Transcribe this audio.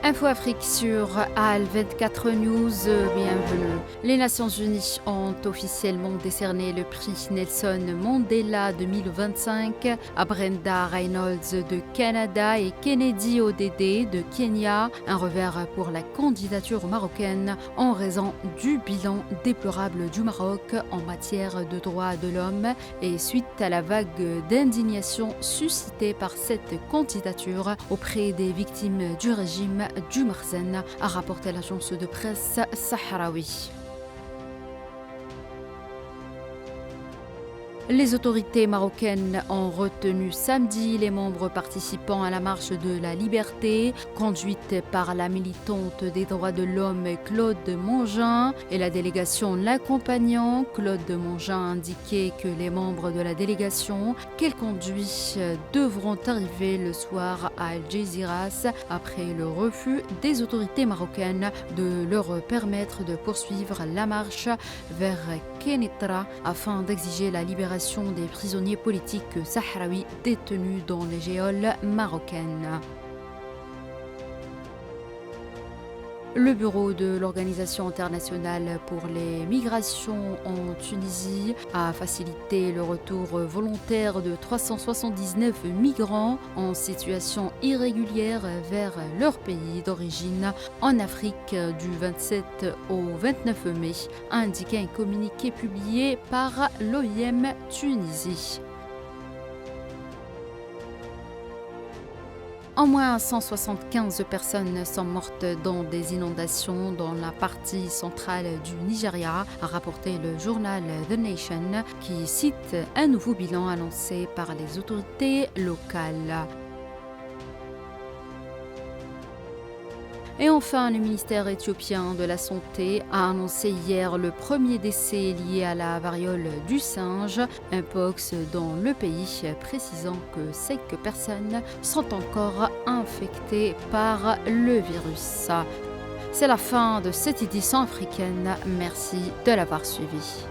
Info Afrique sur AL24 News, bienvenue. Les Nations Unies ont officiellement décerné le prix Nelson Mandela 2025 à Brenda Reynolds de Canada et Kennedy Odede de Kenya, un revers pour la candidature marocaine en raison du bilan déplorable du Maroc en matière de droits de l'homme et suite à la vague d'indignation suscitée par cette candidature auprès des victimes du régime du Marzen, a rapporté l'agence de presse sahraoui. Les autorités marocaines ont retenu samedi les membres participant à la marche de la liberté, conduite par la militante des droits de l'homme Claude Mongin et la délégation l'accompagnant. Claude Mongin a indiqué que les membres de la délégation qu'elle conduit devront arriver le soir à Algeciras après le refus des autorités marocaines de leur permettre de poursuivre la marche vers Kenitra afin d'exiger la libération des prisonniers politiques sahraouis détenus dans les geôles marocaines. Le bureau de l'Organisation internationale pour les migrations en Tunisie a facilité le retour volontaire de 379 migrants en situation irrégulière vers leur pays d'origine en Afrique du 27 au 29 mai, a indiqué un communiqué publié par l'OIM Tunisie. Au moins 175 personnes sont mortes dans des inondations dans la partie centrale du Nigeria, a rapporté le journal The Nation, qui cite un nouveau bilan annoncé par les autorités locales. Et enfin, le ministère éthiopien de la Santé a annoncé hier le premier décès lié à la variole du singe, un pox dans le pays, précisant que 5 personnes sont encore infectées par le virus. C'est la fin de cette édition africaine. Merci de l'avoir suivi.